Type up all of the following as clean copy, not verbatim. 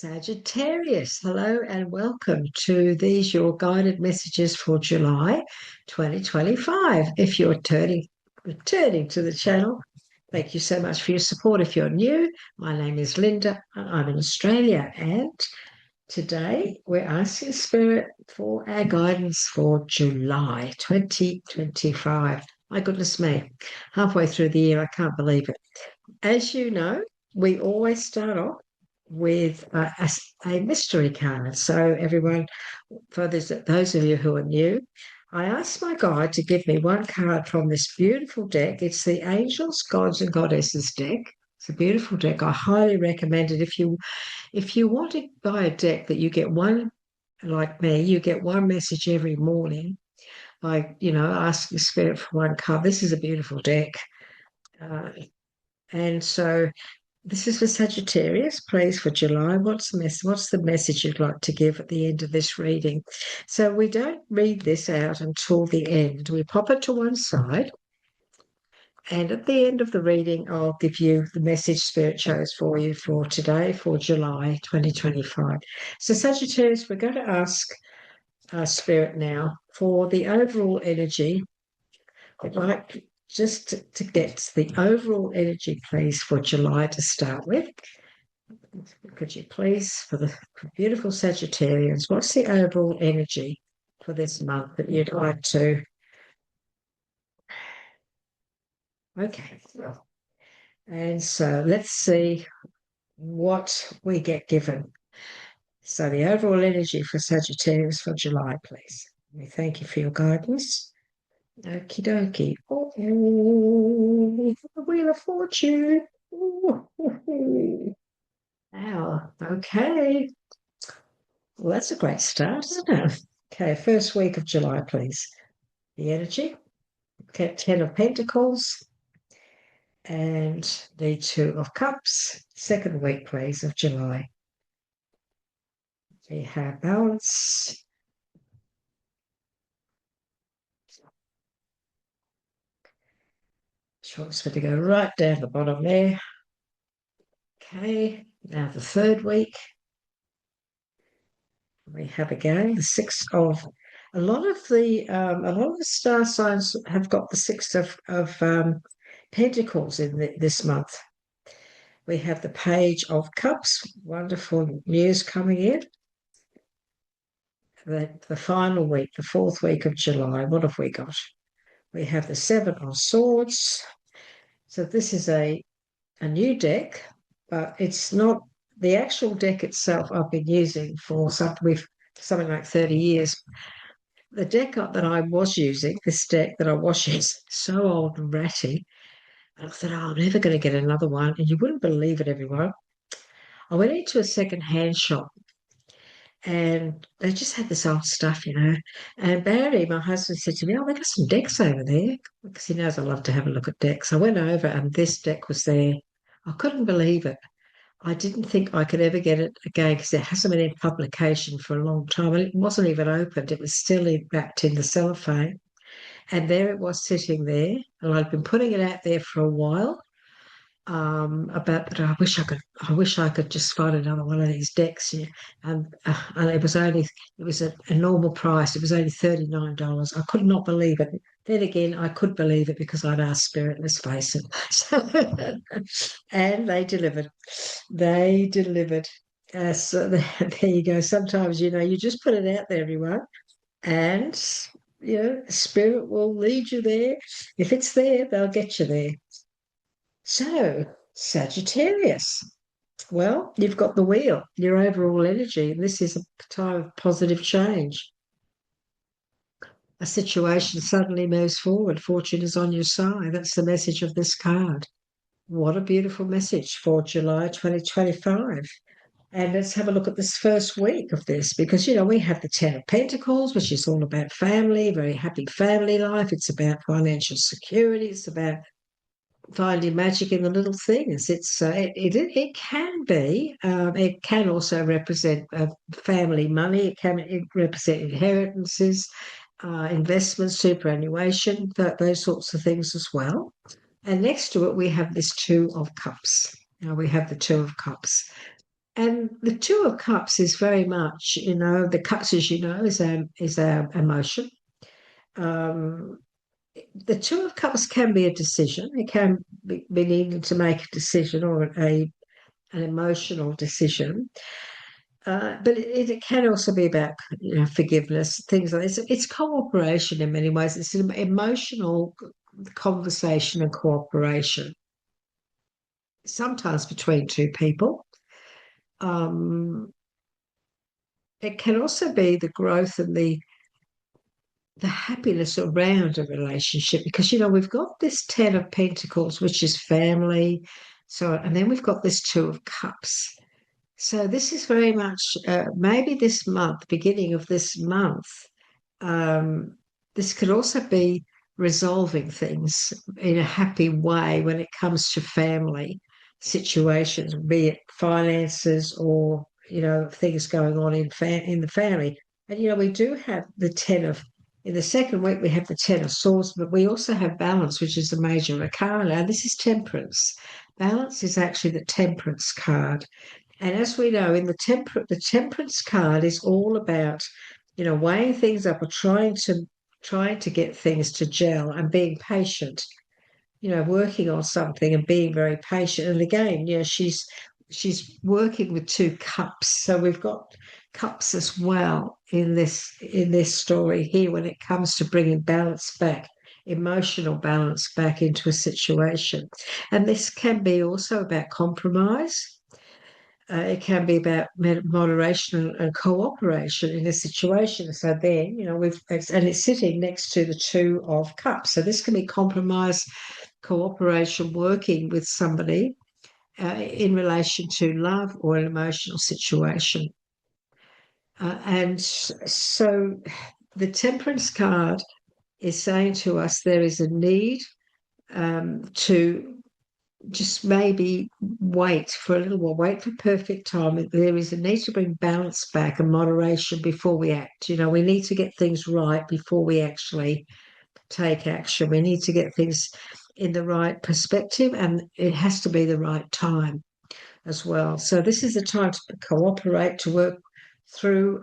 Sagittarius, hello and welcome to these your guided messages for July 2025. If you're returning to the channel, thank you so much for your support. If you're new, my name is Linda and I'm in Australia, and today we're asking Spirit for our guidance for July 2025. My goodness me, halfway through the year, I can't believe it. As you know, we always start off with a mystery card. So, everyone, for those of you who are new, I asked my guide to give me one card from this beautiful deck. It's the Angels, Gods, and Goddesses deck. It's a beautiful deck. I highly recommend it. If you want to buy a deck that you get one, like me, you get one message every morning. Asking Spirit for one card. This is a beautiful deck. And so this is for Sagittarius, please, for July. What's the message you'd like to give at the end of this reading? So we don't read this out until the end. We pop it to one side, and at the end of the reading, I'll give you the message Spirit chose for you for today, for July 2025. So Sagittarius, we're going to ask Spirit now for the overall energy. I'd like just to get the overall energy, please, for July to start with. Could you please, for beautiful Sagittarians, what's the overall energy for this month that you'd like to? Okay. And so let's see what we get given. So the overall energy for Sagittarius for July, please. We thank you for your guidance. Okie dokie. Oh, the Wheel of Fortune. Wow. Okay. Well, that's a great start, isn't it? Okay, first week of July, please. The energy. Okay, 10 of Pentacles and the 2 of Cups. Second week, please, of July. We have balance. Short's going to go right down the bottom there. Okay, now the third week. We have again the 6 of. A lot of the star signs have got the 6 of Pentacles in this month. We have the Page of Cups, wonderful news coming in. The final week, the fourth week of July, what have we got? We have the 7 of Swords. So this is a new deck, but it's not the actual deck itself I've been using for something like 30 years. The deck that I was using, this deck that I was using, so old and ratty, and I thought, oh, I'm never going to get another one. And you wouldn't believe it, everyone. I went into a second-hand shop and they just had this old stuff, And Barry, my husband, said to me, oh, they got some decks over there, because he knows I love to have a look at decks. I went over and this deck was there. I couldn't believe it. I didn't think I could ever get it again because it hasn't been in publication for a long time. And it wasn't even opened. It was still wrapped in the cellophane. And there it was sitting there. And I'd been putting it out there for a while. But I wish I could just find another one of these decks. Yeah. And it was a normal price. It was only $39. I could not believe it. Then again, I could believe it because I'd asked Spirit, let's face it. And they delivered. They delivered. So there you go. Sometimes, you just put it out there, everyone, and Spirit will lead you there. If it's there, they'll get you there. So, Sagittarius. Well, you've got the wheel, your overall energy, and this is a time of positive change. A situation suddenly moves forward. Fortune is on your side. That's the message of this card. What a beautiful message for July 2025. And let's have a look at this first week of this, because, we have the 10 of Pentacles, which is all about family, very happy family life. It's about financial security. It's about finding magic in the little things. It can be. It can also represent family money. It can represent inheritances, investments, superannuation, those sorts of things as well. And next to it, we have this 2 of Cups. Now we have the 2 of Cups. And the Two of Cups is very much, the cups, as you know, is our emotion. Um, the Two of Cups can be a decision. It can be needing to make a decision or an emotional decision. But it can also be about forgiveness, things like this. It's cooperation in many ways. It's an emotional conversation and cooperation, sometimes between two people. Um, it can also be the growth and the happiness around a relationship because we've got this Ten of Pentacles, which is family. So, and then we've got this Two of Cups. So this is very much maybe this month, beginning of this month. Um, this could also be resolving things in a happy way when it comes to family situations, be it finances or things going on in the family. And we do have the ten of. In the second week, we have the Ten of Swords, but we also have Balance, which is the major arcana. And this is Temperance. Balance is actually the Temperance card. And as we know, in the temperance card is all about, weighing things up or trying to get things to gel and being patient, working on something and being very patient. And again, she's working with two cups. So we've got cups as well in this story here when it comes to bringing balance back, emotional balance back into a situation. And this can be also about compromise. It can be about moderation and cooperation in a situation. So then, and it's sitting next to the Two of Cups. So this can be compromise, cooperation, working with somebody in relation to love or an emotional situation. And so the Temperance card is saying to us there is a need to just maybe wait for a little while, wait for perfect time. There is a need to bring balance back and moderation before we act. We need to get things right before we actually take action. We need to get things in the right perspective, and it has to be the right time as well. So this is the time to cooperate, to work through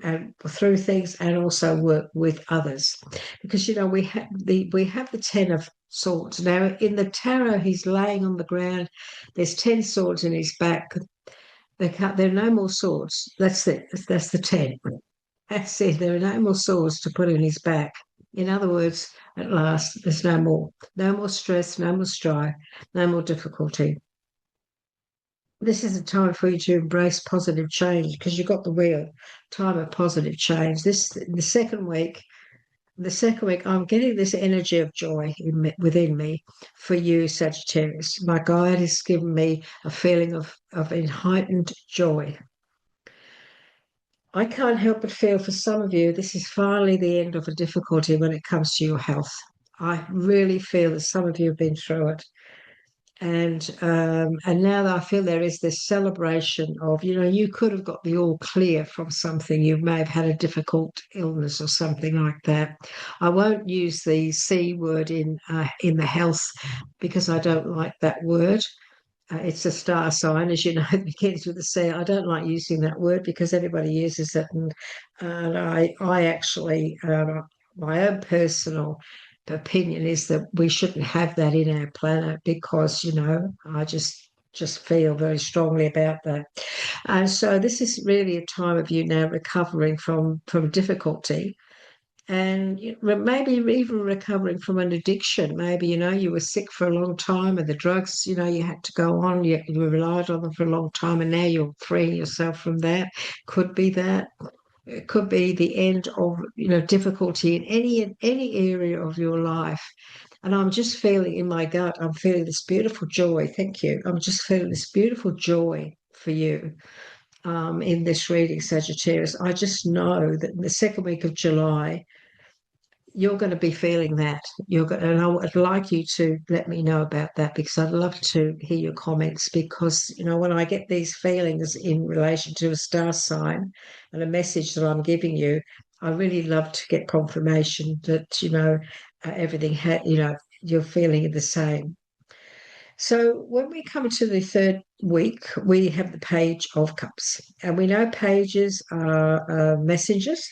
things, and also work with others, because we have the Ten of Swords. Now in the tarot, he's laying on the ground. There's 10 swords in his back. There are no more swords. That's it. That's the 10. That's it. There are no more swords to put in his back. In other words, at last, there's no more. No more stress, no more strife, no more difficulty. This is a time for you to embrace positive change because you've got the wheel, time of positive change. The second week, I'm getting this energy of joy within me for you, Sagittarius. My guide has given me a feeling of heightened joy. I can't help but feel for some of you, this is finally the end of a difficulty when it comes to your health. I really feel that some of you have been through it. And now that I feel there is this celebration of, you could have got the all clear from something. You may have had a difficult illness or something like that. I won't use the C word in the health because I don't like that word. It's a star sign, as you know, it begins with a C. I don't like using that word because everybody uses it, and I actually, my own personal opinion is that we shouldn't have that in our planet because I just feel very strongly about that. And so this is really a time of you now recovering from difficulty, and maybe even recovering from an addiction. Maybe you were sick for a long time and the drugs you had to go on, you relied on them for a long time, and now you're freeing yourself from that. Could be that. It could be the end of difficulty in any area of your life. And I'm just feeling in my gut, I'm feeling this beautiful joy. Thank you. I'm just feeling this beautiful joy for you in this reading, Sagittarius. I just know that in the second week of July, you're going to be feeling that. And I'd like you to let me know about that because I'd love to hear your comments. Because when I get these feelings in relation to a star sign and a message that I'm giving you, I really love to get confirmation that everything you're feeling the same. So when we come to the third week, we have the Page of Cups, and we know pages are messengers.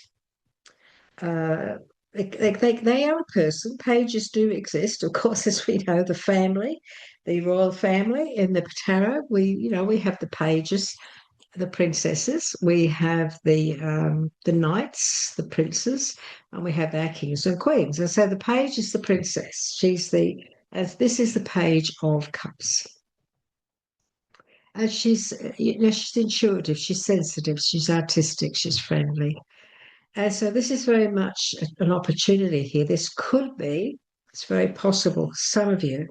Uh, they are a person. Pages do exist, of course, as we know, the family, the royal family in the tarot. We have the pages, the princesses. We have the knights, the princes, and we have our kings and queens. And so the page is the princess. As this is the Page of Cups. And she's intuitive, she's sensitive, she's artistic, she's friendly. And so this is very much an opportunity here. It's very possible, some of you,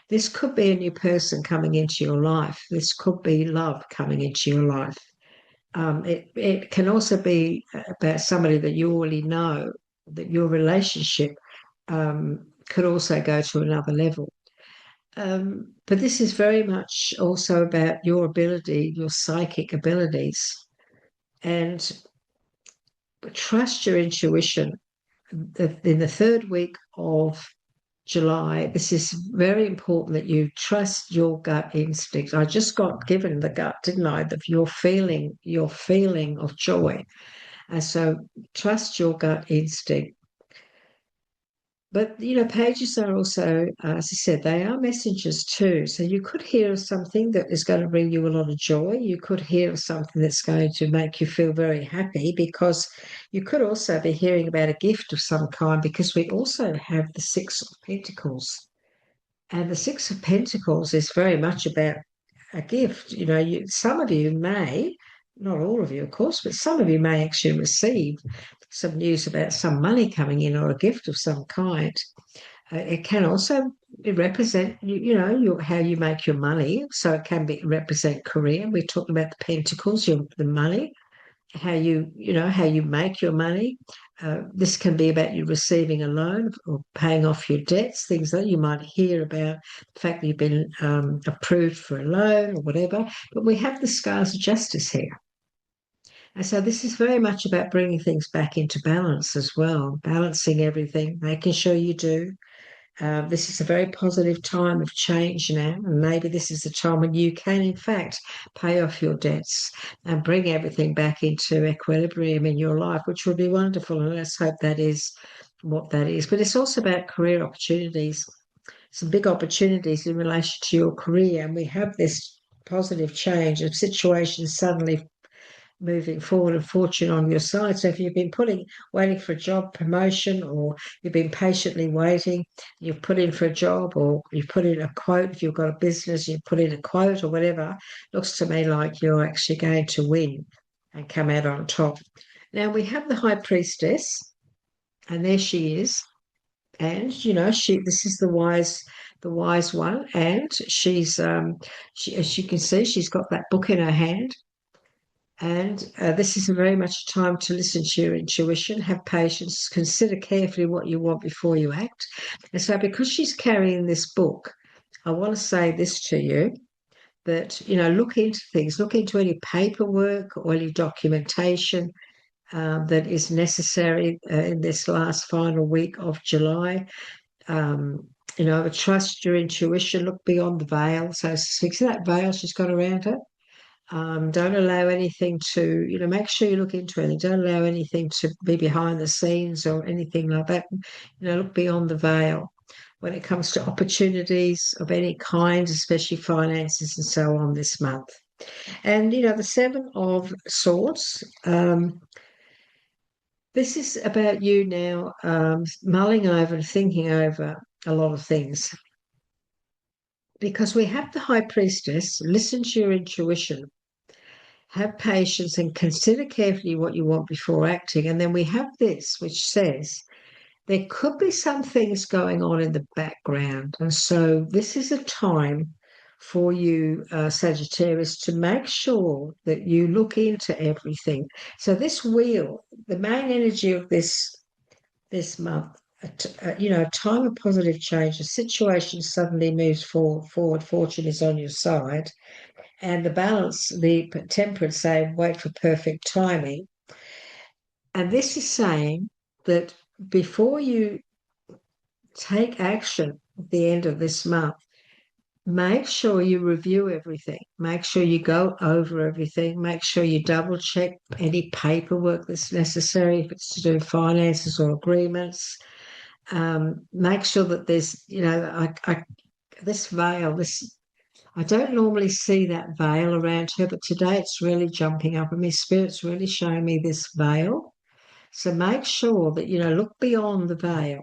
this could be a new person coming into your life. This could be love coming into your life. It can also be about somebody that you already know, that your relationship could also go to another level. But this is very much also about your ability, your psychic abilities, and trust your intuition. In the third week of July, this is very important that you trust your gut instinct. I just got given the gut, didn't I? That your feeling of joy. And so trust your gut instinct. But, pages are also, as I said, they are messengers too. So you could hear of something that is going to bring you a lot of joy. You could hear of something that's going to make you feel very happy, because you could also be hearing about a gift of some kind, because we also have the Six of Pentacles. And the Six of Pentacles is very much about a gift. Some of you may, not all of you, of course, but some of you may actually receive some news about some money coming in, or a gift of some kind. It can also represent, how you make your money. So it can represent career. We're talking about the pentacles, the money, how you make your money. This can be about you receiving a loan or paying off your debts, things that you might hear about, the fact that you've been approved for a loan or whatever. But we have the scales of justice here. And so this is very much about bringing things back into balance as well, balancing everything, making sure you do. This is a very positive time of change now, and maybe this is the time when you can, in fact, pay off your debts and bring everything back into equilibrium in your life, which would be wonderful. And let's hope that is what that is. But it's also about career opportunities, some big opportunities in relation to your career. And we have this positive change of situations suddenly moving forward and fortune on your side. So if you've been waiting for a job promotion, or you've been patiently waiting, you've put in for a job, or you've put in a quote, if you've got a business, you've put in a quote or whatever, looks to me like you're actually going to win and come out on top. Now we have the High Priestess, and there she is. And this is the wise one, and she's as you can see, she's got that book in her hand. And this is very much a time to listen to your intuition, have patience, consider carefully what you want before you act. And so because she's carrying this book, I want to say this to you, that, look into things, look into any paperwork or any documentation that is necessary in this last final week of July. Trust your intuition, look beyond the veil. So see that veil she's got around her? Don't allow anything to, make sure you look into it. Don't allow anything to be behind the scenes or anything like that. Look beyond the veil when it comes to opportunities of any kind, especially finances and so on this month. And, the Seven of Swords, this is about you now mulling over and thinking over a lot of things. Because we have the High Priestess, listen to your intuition, have patience, and consider carefully what you want before acting. And then we have this, which says there could be some things going on in the background. And so this is a time for you, Sagittarius, to make sure that you look into everything. So this wheel, the main energy of this month, a time of positive change, a situation suddenly moves forward, fortune is on your side. And the balance, the temperance saying, wait for perfect timing. And this is saying that before you take action at the end of this month, make sure you review everything. Make sure you go over everything. Make sure you double check any paperwork that's necessary, if it's to do with finances or agreements. Make sure that there's, this veil, I don't normally see that veil around her, but today it's really jumping up and my spirit's really showing me this veil. So make sure that, look beyond the veil.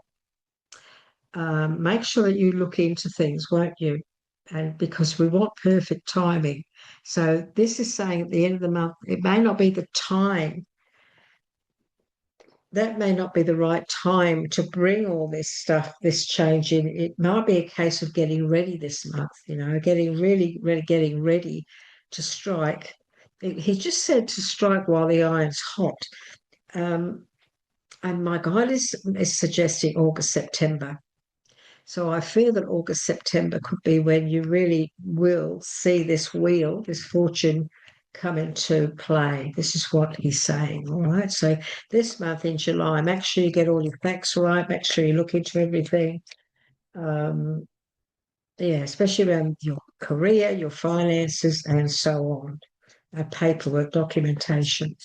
Make sure that you look into things, won't you? And because we want perfect timing. So this is saying at the end of the month, it may not be the time. That may not be the right time to bring all this stuff, this change in. It might be a case of getting ready this month, getting really, really getting ready to strike. He just said to strike while the iron's hot. Um, and my guide is suggesting August, September. So I feel that August, September could be when you really will see this wheel, this fortune come into play. This is what he's saying. All right. So this month in July, make sure you get all your facts right. Make sure you look into everything. Yeah, especially around your career, your finances, and so on. Paperwork, documentation.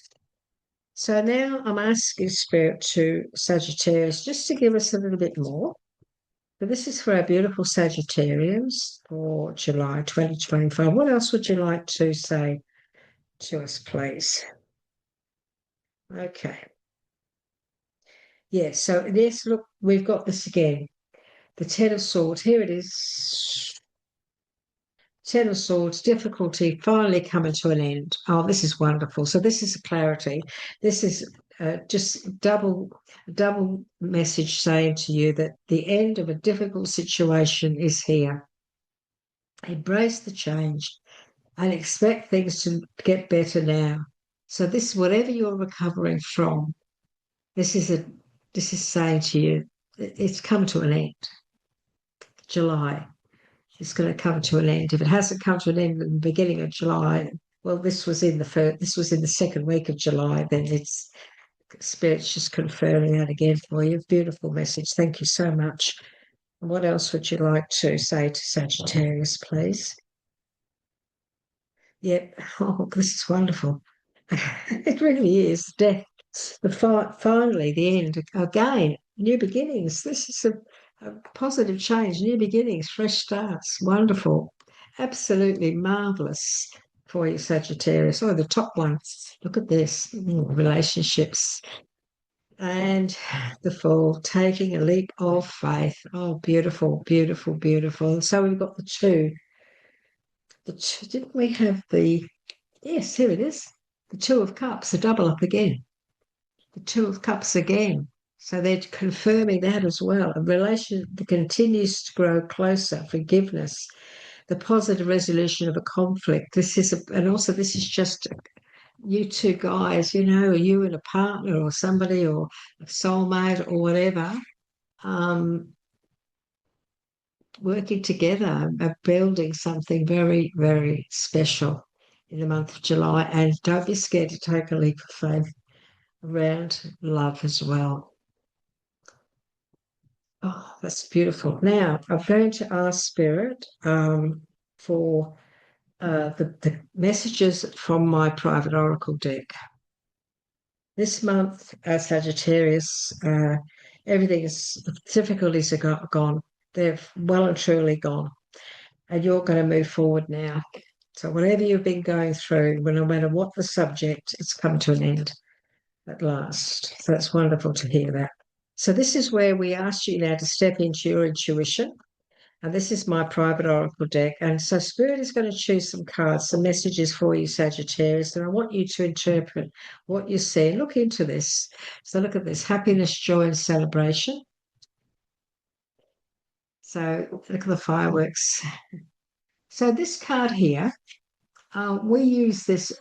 So now I'm asking Spirit to Sagittarius just to give us a little bit more. So this is for our beautiful Sagittarians for July 2025. What else would you like to say to us, please? Okay. Yeah, so this, look, we've got this again. The Ten of Swords. Here it is. Ten of Swords, difficulty finally coming to an end. Oh, this is wonderful. So this is clarity. This is just double message saying to you that the end of a difficult situation is here. Embrace the change and expect things to get better now. So this, whatever you're recovering from, this is saying to you, it's come to an end. July, it's going to come to an end. If it hasn't come to an end in the beginning of July, well, this was in the second week of July, then it's Spirit's just confirming that again for you. Beautiful message. Thank you so much. And what else would you like to say to Sagittarius, please? Yep. Oh, this is wonderful. It really is. Death, finally, the end. Again, new beginnings. This is a positive change, new beginnings, fresh starts. Wonderful. Absolutely marvelous for you, Sagittarius. Oh, the top one. Look at this. Relationships. And the Fool, taking a leap of faith. Oh, beautiful, beautiful, beautiful. So we've got the two. Didn't we have the, yes, here it is. The Two of Cups, a double up again. The Two of Cups again. So they're confirming that as well. A relation that continues to grow closer, forgiveness, the positive resolution of a conflict. And also this is just you two guys, you and a partner or somebody or a soulmate or whatever, working together, building something very, very special in the month of July. And don't be scared to take a leap of faith around love as well. Oh, that's beautiful. Now, I'm going to ask Spirit for the messages from my private oracle deck. This month, Sagittarius, difficulties are gone. They've well and truly gone. And you're going to move forward now. So whatever you've been going through, no matter what the subject, it's come to an end at last. So it's wonderful to hear that. So this is where we ask you now to step into your intuition. And this is my private oracle deck. And so Spirit is going to choose some cards, some messages for you, Sagittarius. And I want you to interpret what you see. Look into this. So look at this: happiness, joy, and celebration. So look at the fireworks. So this card here, we use this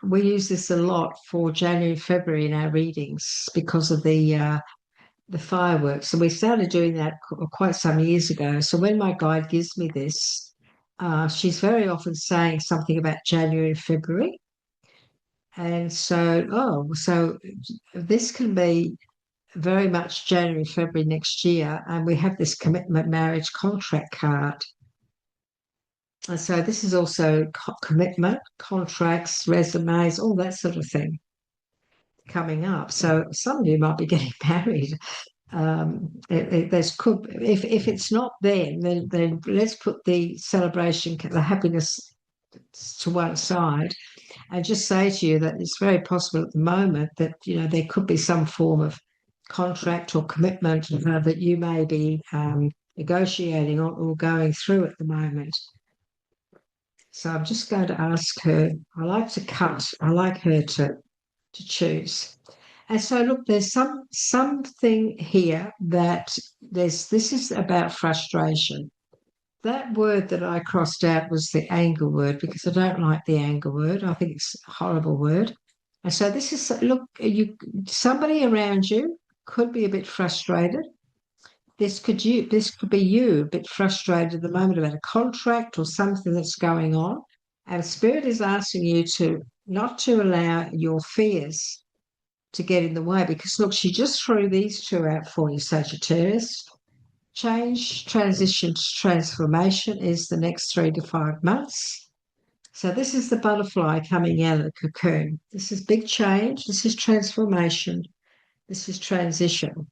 a lot for January, February in our readings because of the fireworks. So we started doing that quite some years ago. So when my guide gives me this, she's very often saying something about January, February. And so this can be very much January, February next year. And we have this commitment marriage contract card. And so this is also commitment, contracts, resumes, all that sort of thing coming up. So some of you might be getting married. There's could if it's not then let's put the celebration, the happiness to one side, and just say to you that it's very possible at the moment that there could be some form of contract or commitment that you may be negotiating or going through at the moment. So I'm just going to ask her. I like to cut. I like her to choose. And so look, there's something here that this is about frustration. That word that I crossed out was the anger word because I don't like the anger word. I think it's a horrible word. And so this is look, somebody around you could be a bit frustrated. This could be you a bit frustrated at the moment about a contract or something that's going on. And Spirit is asking you to not to allow your fears to get in the way, because look, she just threw these two out for you, Sagittarius. Change, transition to transformation is the next 3 to 5 months. So this is the butterfly coming out of the cocoon. This is big change. This is transformation. This is transition.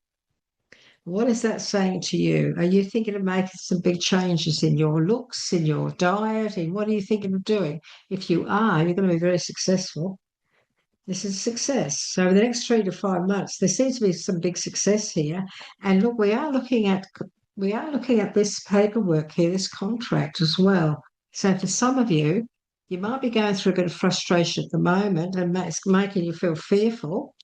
What is that saying to you? Are you thinking of making some big changes in your looks, in your diet, in what are you thinking of doing? If you are, you're going to be very successful. This is success. So in the next 3 to 5 months, there seems to be some big success here. And look, we are looking at this paperwork here, this contract as well. So for some of you, you might be going through a bit of frustration at the moment, and it's making you feel fearful.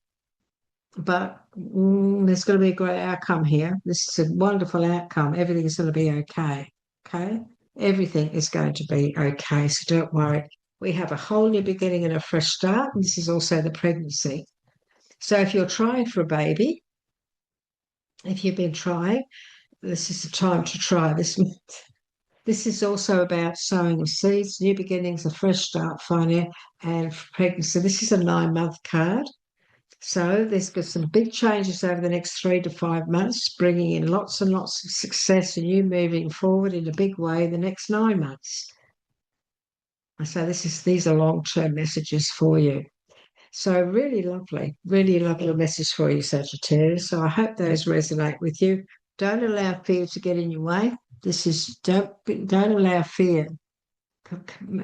But there's going to be a great outcome here. This is a wonderful outcome. Everything's going to be okay. Okay, everything is going to be okay. So don't worry. We have a whole new beginning and a fresh start. And this is also the pregnancy. So if you're trying for a baby, if you've been trying, this is the time to try. This is also about sowing of seeds, new beginnings, a fresh start, finding and pregnancy. This is a 9-month card. So there's got some big changes over the next 3 to 5 months, bringing in lots and lots of success and you moving forward in a big way in the next 9 months. So these are long-term messages for you. So really lovely message for you, Sagittarius. So I hope those resonate with you. Don't allow fear to get in your way. Don't allow fear.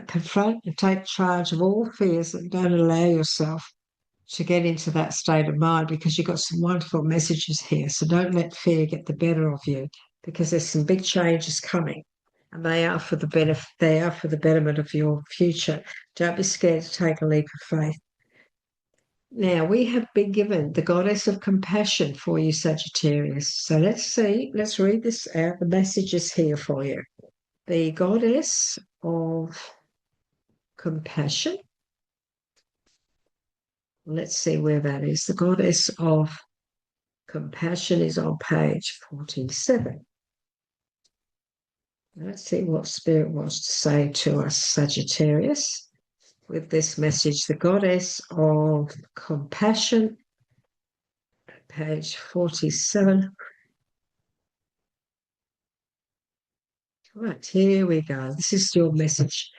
Confront and take charge of all fears and don't allow yourself to get into that state of mind, because you've got some wonderful messages here. So don't let fear get the better of you, because there's some big changes coming. And they are for the benefit. They are for the betterment of your future. Don't be scared to take a leap of faith. Now, we have been given the goddess of compassion for you, Sagittarius. So let's read this out. The message is here for you. The goddess of compassion. Let's see where that is. The goddess of compassion is on page 47. Let's see what Spirit wants to say to us, Sagittarius, with this message. The goddess of compassion, page 47. Right, here we go. This is your message,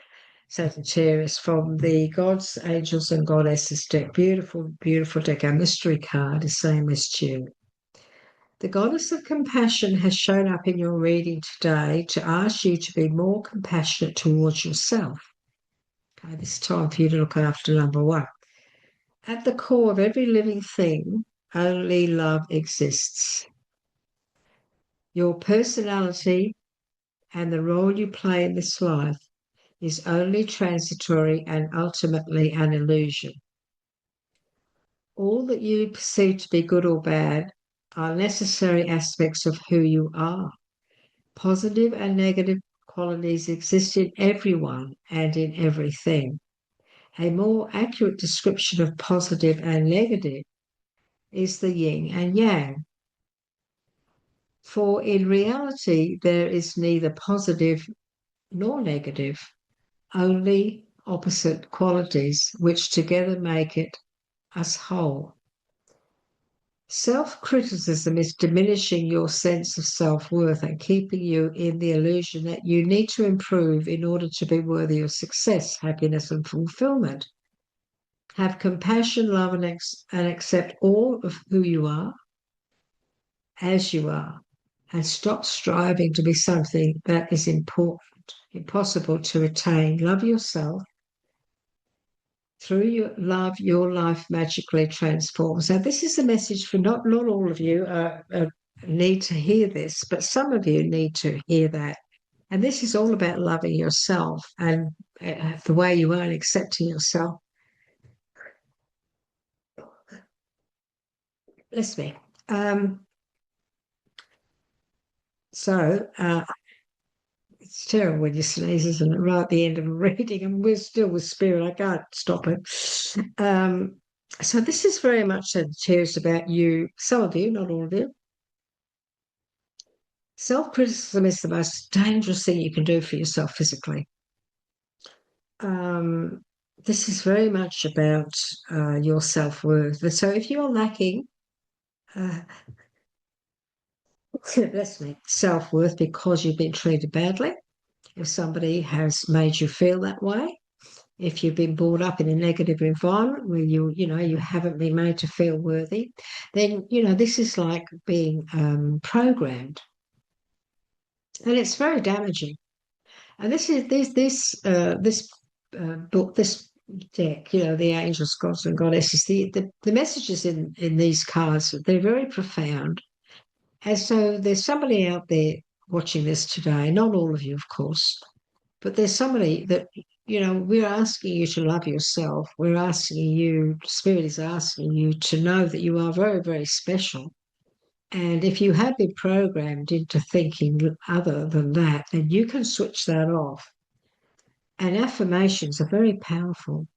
Sagittarius, from the Gods, Angels, and Goddesses deck. Beautiful, beautiful deck. Our mystery card is same as you. The goddess of compassion has shown up in your reading today to ask you to be more compassionate towards yourself. Okay, this time for you to look after number one. At the core of every living thing, only love exists. Your personality and the role you play in this life is only transitory and ultimately an illusion. All that you perceive to be good or bad are necessary aspects of who you are. Positive and negative qualities exist in everyone and in everything. A more accurate description of positive and negative is the yin and yang. For in reality, there is neither positive nor negative, only opposite qualities which together make it us whole. Self-criticism is diminishing your sense of self-worth and keeping you in the illusion that you need to improve in order to be worthy of success, happiness, and fulfillment. Have compassion, love, and accept all of who you are as you are, and stop striving to be something that is impossible to attain. Love yourself. Through your love, your life magically transforms. So this is a message for not all of you need to hear this, but some of you need to hear that. And this is all about loving yourself and the way you are and accepting yourself. Bless me. So it's terrible when you sneeze, isn't it? Right at the end of a reading, and we're still with spirit. I can't stop it. So this is very much Sagittarius about you. Some of you, not all of you. Self-criticism is the most dangerous thing you can do for yourself physically. This is very much about your self-worth. So if you're lacking, bless me, self-worth because you've been treated badly, if somebody has made you feel that way, if you've been brought up in a negative environment where you haven't been made to feel worthy, then this is like being programmed, and it's very damaging. And this book, this deck, the angels, gods, and goddesses. The messages in these cards, they're very profound. And so there's somebody out there watching this today. Not all of you, of course, but there's somebody that we're asking you to love yourself. We're asking you, Spirit is asking you to know that you are very, very special. And if you have been programmed into thinking other than that, then you can switch that off. And affirmations are very powerful.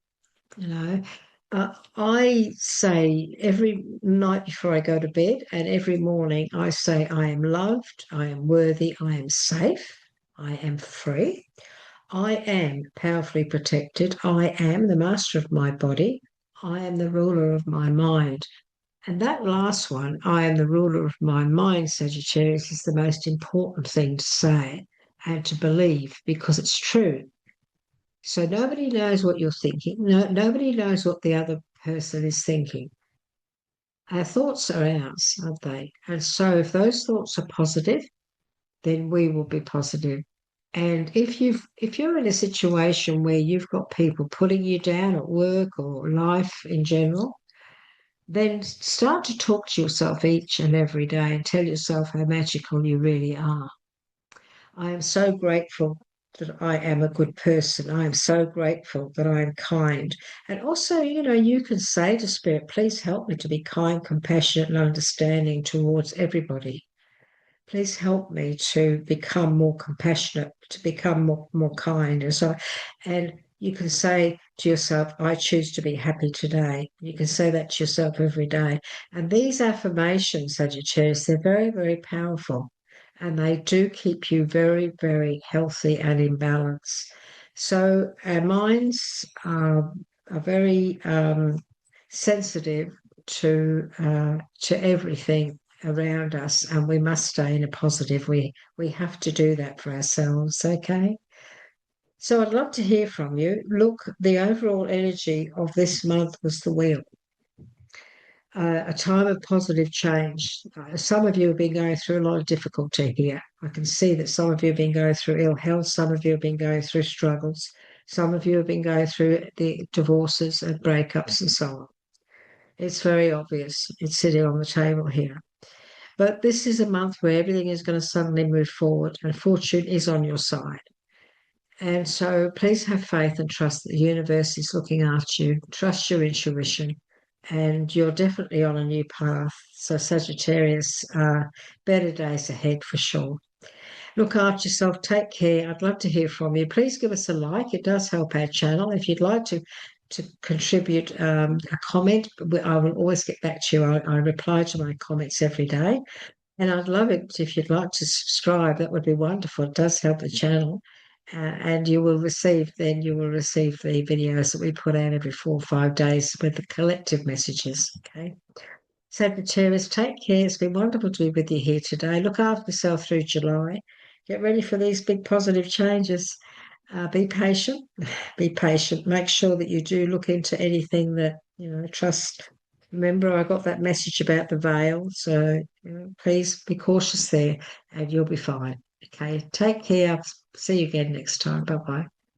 I say every night before I go to bed and every morning I say, I am loved, I am worthy, I am safe, I am free, I am powerfully protected, I am the master of my body, I am the ruler of my mind. And that last one, I am the ruler of my mind, Sagittarius, is the most important thing to say and to believe because it's true. So nobody knows what you're thinking. Nobody knows what the other person is thinking. Our thoughts are ours, aren't they? And so if those thoughts are positive, then we will be positive. And if you're in a situation where you've got people putting you down at work or life in general, then start to talk to yourself each and every day and tell yourself how magical you really are. I am so grateful that I am a good person. I am so grateful that I am kind. And also, you can say to Spirit, please help me to be kind, compassionate, and understanding towards everybody. Please help me to become more compassionate, to become more kind. And you can say to yourself, I choose to be happy today. You can say that to yourself every day. And these affirmations, Sagittarius, they're very, very powerful. And they do keep you very, very healthy and in balance. So our minds are very sensitive to everything around us, and we must stay in a positive. We have to do that for ourselves, okay? So I'd love to hear from you. Look, the overall energy of this month was the wheel. A time of positive change. Some of you have been going through a lot of difficulty here. I can see that some of you have been going through ill health. Some of you have been going through struggles. Some of you have been going through the divorces and breakups and so on. It's very obvious. It's sitting on the table here. But this is a month where everything is going to suddenly move forward and fortune is on your side. And so please have faith and trust that the universe is looking after you. Trust your intuition, and you're definitely on a new path. So Sagittarius, better days ahead for sure. Look after yourself. Take care. I'd love to hear from you. Please give us a like. It does help our channel. If you'd like to contribute a comment, I will always get back to you. I reply to my comments every day. And I'd love it if you'd like to subscribe. That would be wonderful. It does help the channel. And you will receive the videos that we put out every 4 or 5 days with the collective messages. Okay. Sagittarius, take care. It's been wonderful to be with you here today. Look after yourself through July. Get ready for these big positive changes. Be patient. Be patient. Make sure that you do look into anything that, trust. Remember, I got that message about the veil. So please be cautious there and you'll be fine. Okay. Take care. See you again next time. Bye bye.